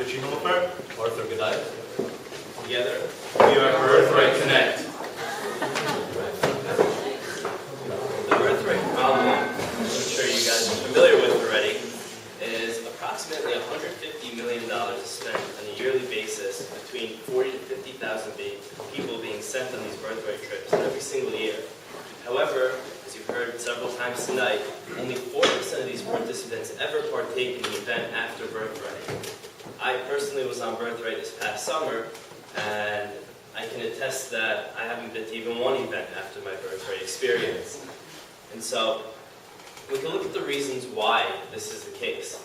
Richie Mumford, Arthur Godiah. Together, we are Birthright Connect. The Birthright problem, I'm sure you guys are familiar with already, is approximately $150 million spent on a yearly basis between 40 to 50,000 people being sent on these Birthright trips every single year. However, as you've heard several times tonight, only 4% of these participants ever partake in the event after Birthright. I personally was on Birthright this past summer, and I can attest that I haven't been to even one event after my Birthright experience. And so, we can look at the reasons why this is the case.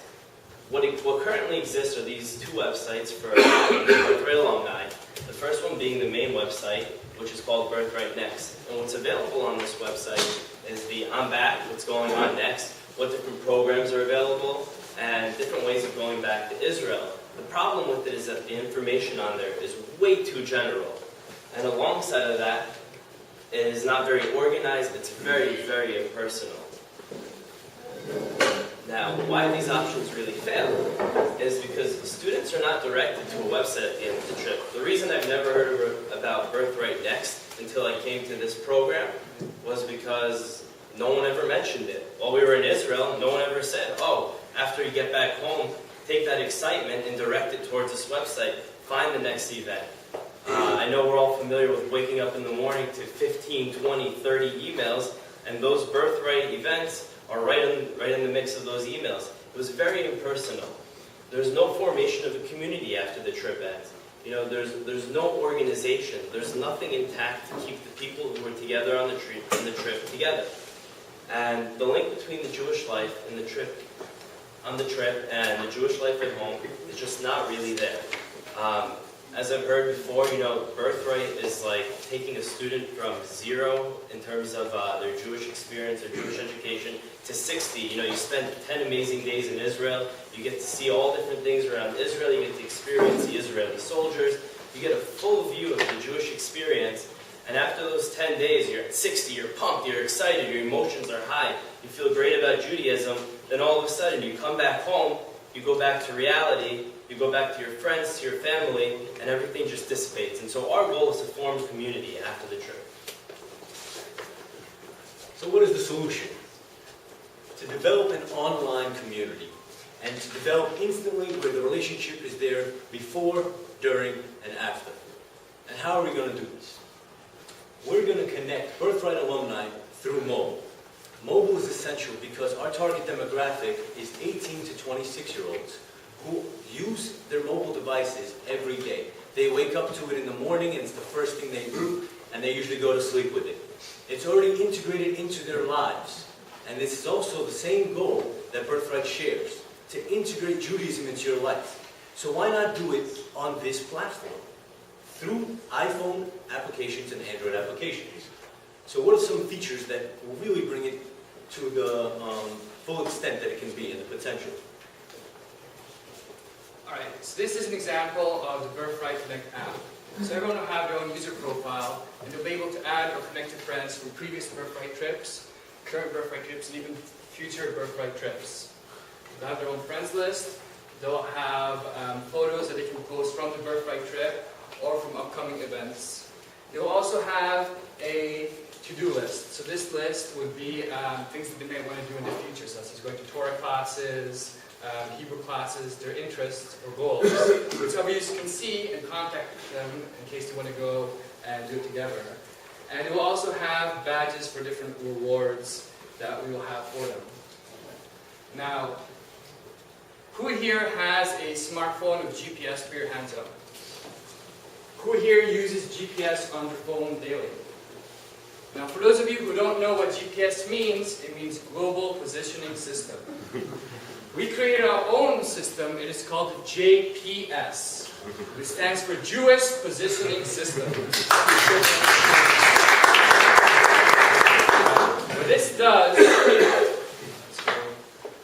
What currently exists are these two websites for Birthright alumni. The first one being the main website, which is called Birthright Next. And what's available on this website is the I'm back, what's going on next, what different programs are available, and different ways of going back to Israel. The problem with it is that the information on there is way too general. And alongside of that, it is not very organized, it's very, very impersonal. Now, why these options really fail is because the students are not directed to a website at the end of the trip. The reason I've never heard about Birthright Next until I came to this program was because no one ever mentioned it. While we were in Israel, no one ever said, oh, after you get back home, take that excitement and direct it towards this website. Find the next event. I know we're all familiar with waking up in the morning to 15, 20, 30 emails, and those Birthright events are right in the mix of those emails. It was very impersonal. There's no formation of a community after the trip ends. You know, there's no organization. There's nothing intact to keep the people who were together on the trip together. And the link between the Jewish life and the trip and the Jewish life at home is just not really there. As I've heard before, you know, Birthright is like taking a student from 0 in terms of their Jewish experience, their Jewish education, to 60. You know, you spend 10 amazing days in Israel, you get to see all different things around Israel, you get to experience the Israeli soldiers, you get a full view of the Jewish experience, and after those 10 days, you're at 60, you're pumped, you're excited, your emotions are high, you feel great about Judaism, then all of a sudden you come back home, you go back to reality, you go back to your friends, to your family, and everything just dissipates. And so our goal is to form community after the trip. So what is the solution? To develop an online community and to develop instantly where the relationship is there before, during, and after. And how are we going to do this? We're going to connect Birthright alumni through mobile. Mobile is essential because our target demographic is 18 to 26-year-olds who use their mobile devices every day. They wake up to it in the morning and it's the first thing they do, and they usually go to sleep with it. It's already integrated into their lives. And this is also the same goal that Birthright shares, to integrate Judaism into your life. So why not do it on this platform? Through iPhone applications and Android applications. So what are some features that will really bring it to the full extent that it can be and the potential? Alright, so this is an example of the Birthright Connect app. So everyone will have their own user profile, and they'll be able to add or connect to friends from previous Birthright trips, current Birthright trips, and even future Birthright trips. They'll have their own friends list, they'll have photos that they can post from the Birthright trip or from upcoming events. They will also have a to-do list. So this list would be things that they may want to do in the future, such as going to Torah classes, Hebrew classes, their interests or goals, which others can see and contact them in case they want to go and do it together. And we'll also have badges for different rewards that we will have for them. Now, who here has a smartphone with GPS? Put your hands up. Who here uses GPS on their phone daily? Now, for those of you who don't know what GPS means, it means Global Positioning System. We created our own system. It is called the JPS, which stands for Jewish Positioning System.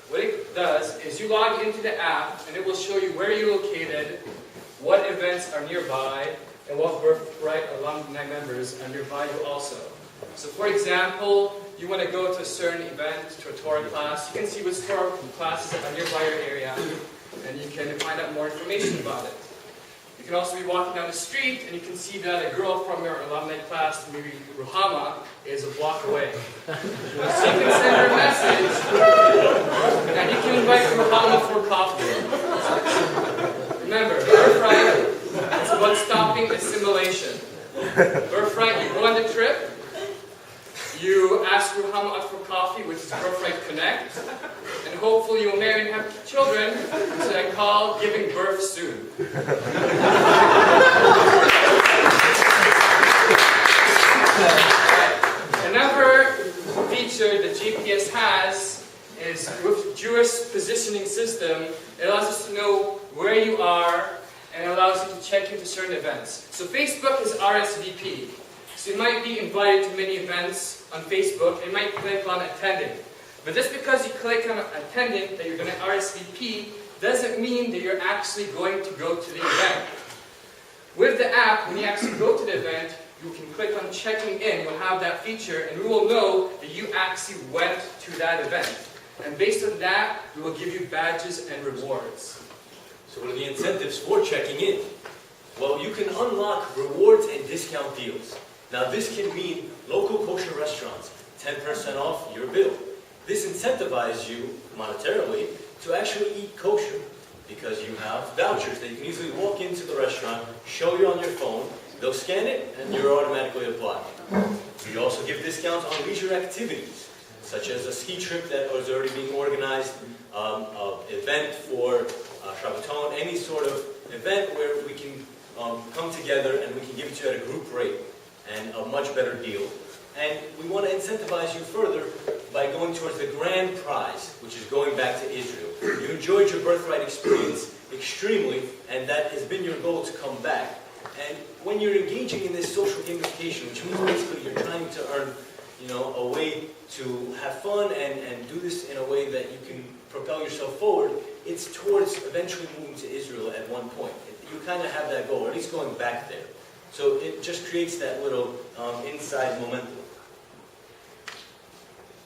What it does is you log into the app, and it will show you where you're located, what events are nearby, and what Birthright alumni members are nearby you also. So for example, you want to go to a certain event, to a Torah class, you can see which Torah classes are nearby your area. and you can find out more information about it. You can also be walking down the street and you can see that a girl from your alumni class, maybe Ruhama, is a block away. So you can send her a message and you can invite Ruhama for coffee. Remember, Birthright is about stopping assimilation. Birthright, you go on the trip, you ask Ruhama out for coffee, which is Birthright Connect, and hopefully you'll marry and have children, which I call giving birth soon. Another feature that GPS has is with Jewish positioning system, it allows us to know where you are and allows you to check into certain events. So Facebook is RSVP. So you might be invited to many events on Facebook and you might click on attending. But just because you click on attending that you're going to RSVP doesn't mean that you're actually going to go to the event. With the app, when you actually go to the event, you can click on checking in, we'll have that feature, and we will know that you actually went to that event. And based on that, we will give you badges and rewards. So what are the incentives for checking in? Well, you can unlock rewards and discount deals. Now this can mean local kosher restaurants, 10% off your bill. This incentivizes you monetarily to actually eat kosher because you have vouchers that you can easily walk into the restaurant, show you on your phone, they'll scan it, and you're automatically applied. We also give discounts on leisure activities, such as a ski trip that was already being organized, an event for Shabbaton, any sort of event where we can come together and we can give it to you at a group rate and a much better deal. And we want to incentivize you further by going towards the grand prize, which is going back to Israel. You enjoyed your Birthright experience extremely, and that has been your goal to come back. And when you're engaging in this social gamification, which means basically you're trying to earn, a way to have fun and do this in a way that you can propel yourself forward, it's towards eventually moving to Israel at one point. You kind of have that goal, or at least going back there. So it just creates that little inside momentum.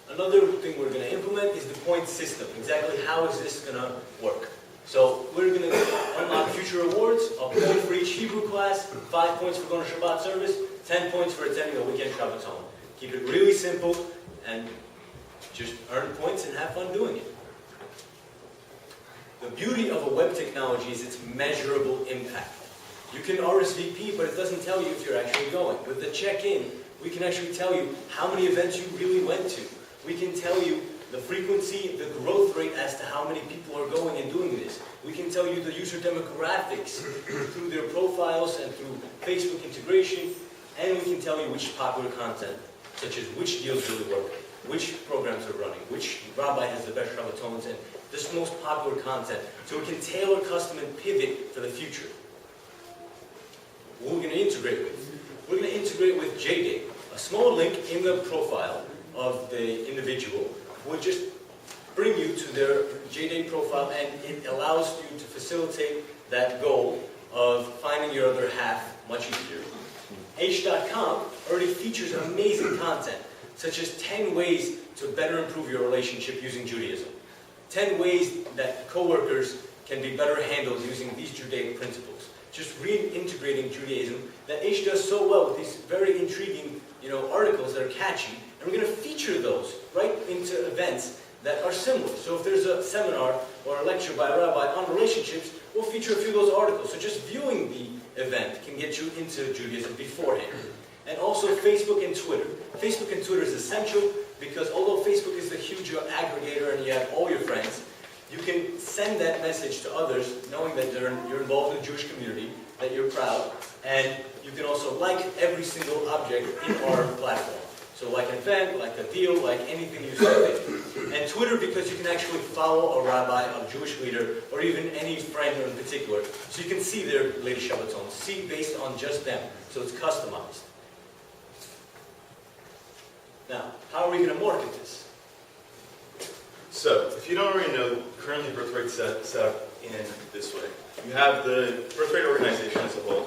Another thing we're going to implement is the point system. Exactly how is this going to work? So we're going to unlock future rewards, a point for each Hebrew class, 5 points for going to Shabbat service, 10 points for attending a weekend Shabbaton. Keep it really simple and just earn points and have fun doing it. The beauty of a web technology is its measurable impact. You can RSVP, but it doesn't tell you if you're actually going. With the check-in, we can actually tell you how many events you really went to. We can tell you the frequency, the growth rate as to how many people are going and doing this. We can tell you the user demographics through their profiles and through Facebook integration, and we can tell you which popular content, such as which deals really work, which programs are running, which rabbi has the best Shabbatons, and this most popular content. So we can tailor, custom, and pivot for the future. What we're going to integrate with? We're going to integrate with JDate. A small link in the profile of the individual will just bring you to their JDate profile, and it allows you to facilitate that goal of finding your other half much easier. H.com already features amazing content, such as 10 ways to better improve your relationship using Judaism. 10 ways that coworkers can be better handled using these Judaic principles. Just reintegrating Judaism that H does so well with these very intriguing, articles that are catchy, and we're going to feature those right into events that are similar. So if there's a seminar or a lecture by a rabbi on relationships, we'll feature a few of those articles. So just viewing the event can get you into Judaism beforehand. And also Facebook and Twitter. Facebook and Twitter is essential because although Facebook is the huge aggregator and you have all your friends, you can send that message to others knowing that you're involved in the Jewish community, that you're proud, and you can also like every single object in our platform. So like an event, like a deal, like anything you say. And Twitter because you can actually follow a rabbi, a Jewish leader, or even any friend in particular. So you can see their latest Shabbaton, see based on just them. So it's customized. Now, how are we going to market this? So, if you don't already know, currently Birthright set up in this way. You have the Birthright organization as a whole,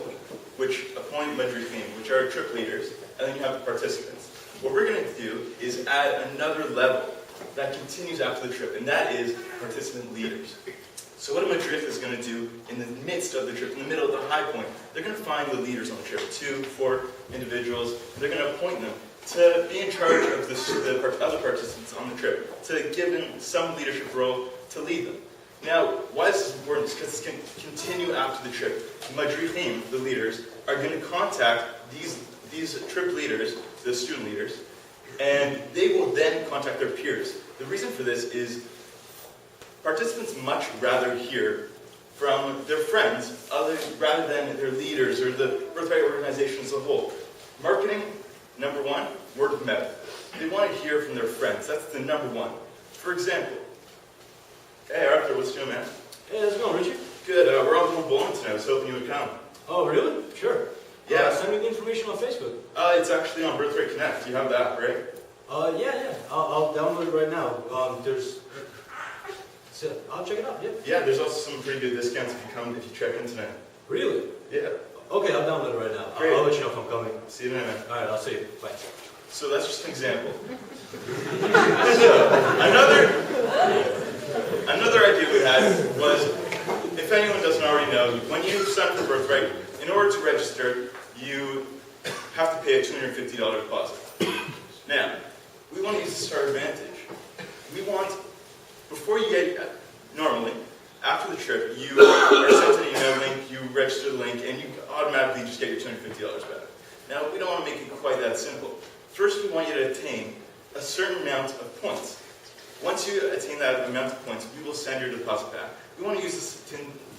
which appoint Medrichim, which are trip leaders, and then you have the participants. What we're going to do is add another level that continues after the trip, and that is participant leaders. So what a Madrid is going to do in the midst of the trip, in the middle of the high point, they're going to find the leaders on the trip, 2, 4 individuals, and they're going to appoint them to be in charge of the other participants on the trip, to give them some leadership role to lead them. Now, why this is important is because it's going to continue after the trip. Madridim, the leaders, are going to contact these trip leaders, the student leaders, and they will then contact their peers. The reason for this is participants much rather hear from their friends rather than their leaders or the Birthright organization as a whole. Marketing, number 1, word of mouth. They want to hear from their friends. That's the number 1. For example, hey Arthur, what's doing, man? Hey, how's it going, Richard? Good. We're all going bowling tonight. I was hoping you would come. Oh, really? Sure. Yeah. Send me the information on Facebook. It's actually on Birthright Connect. You have that, right? Yeah. I'll download it right now. I'll check it out. Yeah. Yeah. There's also some pretty good discounts if you check in tonight. Really? Yeah. Okay, I'll download it right now. Great. I'll let you know if I'm coming. See you tonight, man. All right, I'll see you. Bye. So that's just an example. So another idea we had was, if anyone doesn't already know, when you sign up for Birthright, in order to register, you have to pay a $250 deposit. Now, we want to use this to our advantage. We want, before you get, normally, after the trip, you are sent an email link, you register the link, and you automatically just get your $250 back. Now, we don't want to make it quite that simple. First, we want you to attain a certain amount of points. Once you attain that amount of points, we will send your deposit back. We want to use this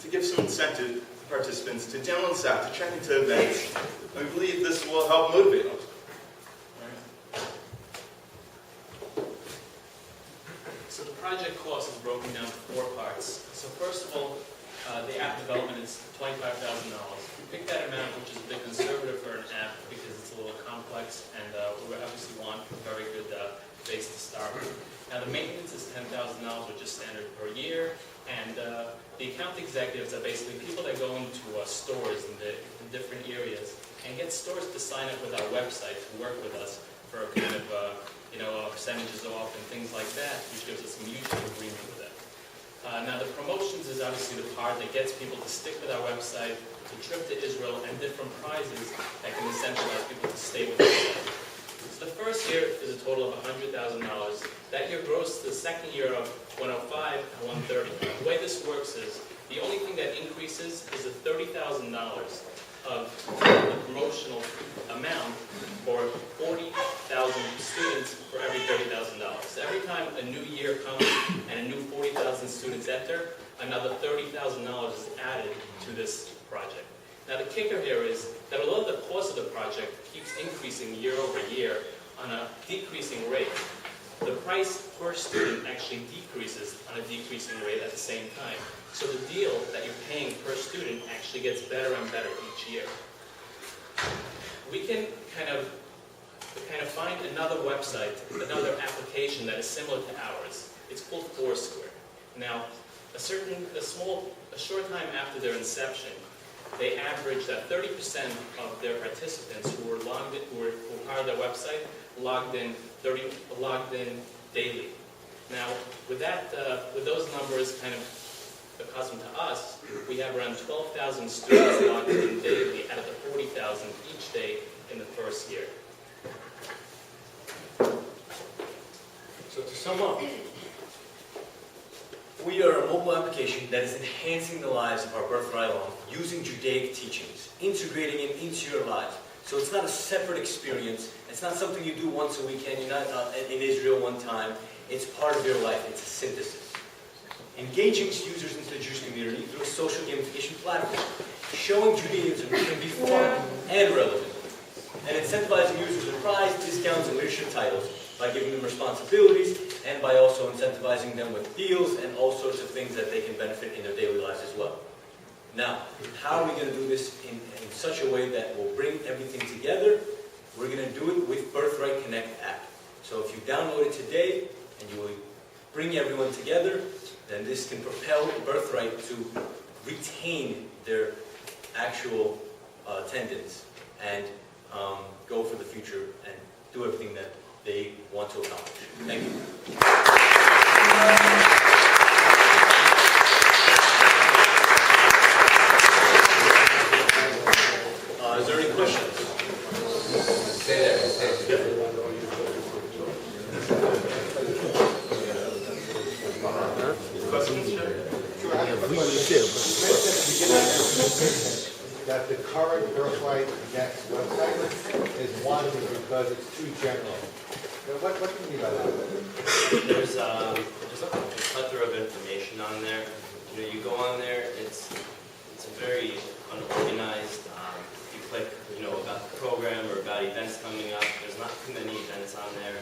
to give some incentive to participants to download this app, to check into events, and we believe this will help motivate them. So the project cost is broken down to 4 parts. So first of all, the app development is $25,000. We picked that amount, which is a bit conservative for an app because it's a little complex, and we obviously want a very good base to start with. Now the maintenance is $10,000, which is standard per year, and the account executives are basically people that go into stores in different areas and get stores to sign up with our website to work with us for a kind of percentages off and things like that, which gives us a mutual agreement with them. Now the promotions is obviously the part that gets people to stick with our website, to trip to Israel, and different prizes that can incentivize people to stay with us. So the first year is a total of $100,000. That year grows to the second year of $105 and $130. The way this works is the only thing that increases is the $30,000 of the promotional amount for 40,000 students for every $30,000. So every time a new year comes and a new 40,000 students enter, another $30,000 is added to this project. Now the kicker here is that although the cost of the project keeps increasing year over year on a decreasing rate, the price per student actually decreases on a decreasing rate at the same time. So the deal that you're paying per student actually gets better and better each year. We can kind of find another website, another application that is similar to ours. It's called Foursquare. Now, a short time after their inception, they averaged that 30% of their participants who were part of their website logged in daily. Now, with those numbers kind of accustomed to us, we have around 12,000 students logged in daily out of the 40,000 each day in the first year. So to sum up, we are a mobile application that is enhancing the lives of our Birthright alum using Judaic teachings, integrating it into your lives. So it's not a separate experience. It's not something you do once a weekend. You're not in Israel one time. It's part of your life. It's a synthesis. Engaging users into the Jewish community through a social gamification platform, showing Judaism can be fun and relevant, and incentivizing users with prize, discounts, and leadership titles by giving them responsibilities and by also incentivizing them with deals and all sorts of things that they can benefit in their daily lives as well. Now, how are we going to do this in such a way that will bring everything together? We're going to do it with Birthright Connect app. So if you download it today and you will bring everyone together, then this can propel Birthright to retain their actual attendance and go for the future and do everything that they want to accomplish. Thank you. opinion that the current Birthright Next website is wanting because it's too general. What do you mean by that? There's a plethora of information on there. You know, you go on there, it's a very unorganized. You click, you know, about the program or about events coming up. There's not too many events on there.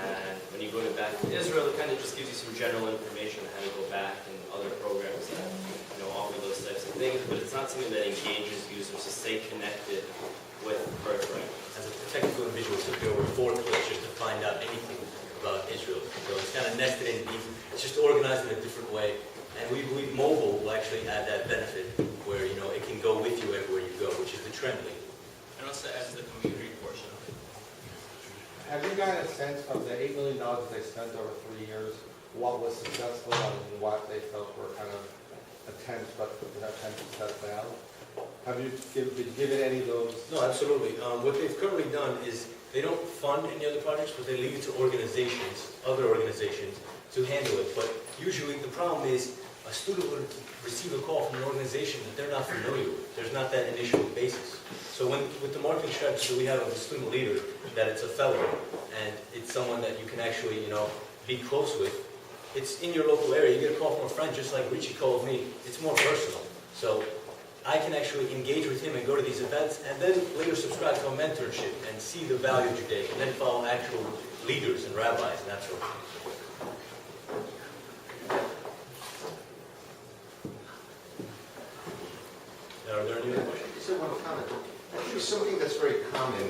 And when you go back to Israel, it kind of just gives you some general information on how to go back and other programs that, you know, offer those types of things. But it's not something that engages users to stay connected with Birthright. As a technical individual, it took me over 4 clicks just to find out anything about Israel. So it's kind of nested in, it's just organized in a different way. And we believe mobile will actually add that benefit where, you know, it can go with you everywhere you go, which is the trend link. And also adds the community portion of it. Have you got a sense from the $8 million that they spent over 3 years, what was successful and what they felt were kind of attempts, but attempts to set down? Have you been given any of those? No, absolutely. What they've currently done is they don't fund any other projects, but they leave it to organizations, other organizations, to handle it. But usually the problem is a student would receive a call from an organization that they're not familiar with. There's not that initial basis. So with the marketing strategy that we have of a student leader, that it's a fellow, and it's someone that you can actually, you know, be close with. It's in your local area. You get a call from a friend, just like Richie called me. It's more personal. So I can actually engage with him and go to these events, and then later subscribe to a mentorship and see the value of your day, and then follow actual leaders and rabbis and that sort of thing. Are there any other questions? Just one comment. Actually, something that's very common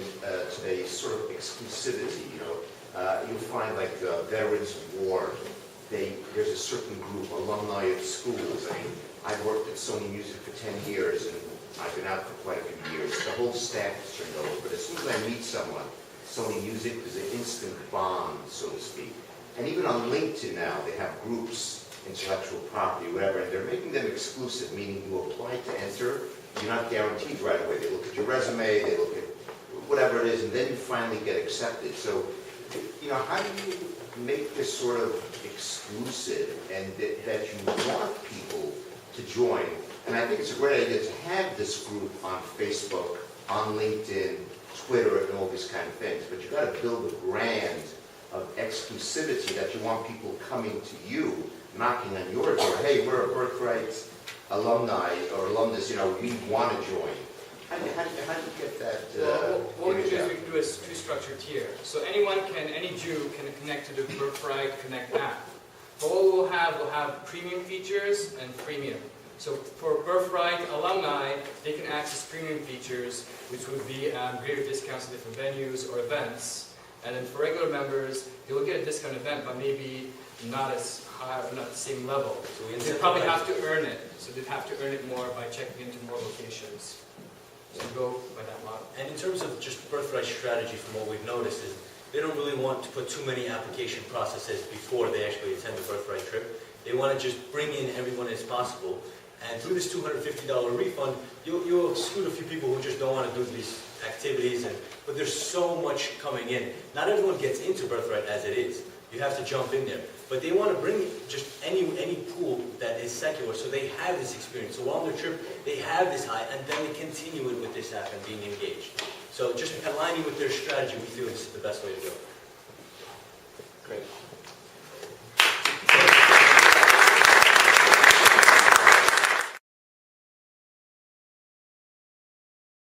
today is sort of exclusivity. You know, you'll find like Veterans War. There's a certain group, alumni of schools. I mean, I've worked at Sony Music for 10 years, and I've been out for quite a few years. The whole staff is turned over. But as soon as I meet someone, Sony Music is an instant bond, so to speak. And even on LinkedIn now, they have groups, intellectual property, whatever, and they're making them exclusive, meaning you apply to enter, you're not guaranteed right away. They look at your resume, they look at whatever it is, and then you finally get accepted. So, you know, how do you make this sort of exclusive and that you want people to join? And I think it's a great idea to have this group on Facebook, on LinkedIn, Twitter, and all these kind of things. But you've got to build a brand of exclusivity that you want people coming to you, knocking on your door. Hey, we're a Birthright alumni or alumnus, you know, we want to join. How do you get that? Well, what we image can do is out? we can do a two-structured tier. So any Jew can connect to the Birthright Connect app. But what we'll have premium features and freemium. So for Birthright alumni, they can access premium features, which would be greater discounts at different venues or events. And then for regular members, they will get a discount event, but maybe not as high or not the same level. So They probably have to earn it. So they'd have to earn it more by checking into more locations. So go by that model. And in terms of just Birthright strategy, from what we've noticed, is they don't really want to put too many application processes before they actually attend the Birthright trip. They want to just bring in everyone as possible. And through this $250 refund, you'll exclude a few people who just don't want to do these activities. But there's so much coming in. Not everyone gets into Birthright as it is. You have to jump in there. But they want to bring just any pool that is secular, so they have this experience. So while on their trip, they have this high, and then they continue it with this app and being engaged. So just aligning with their strategy, we feel this is the best way to go. Great.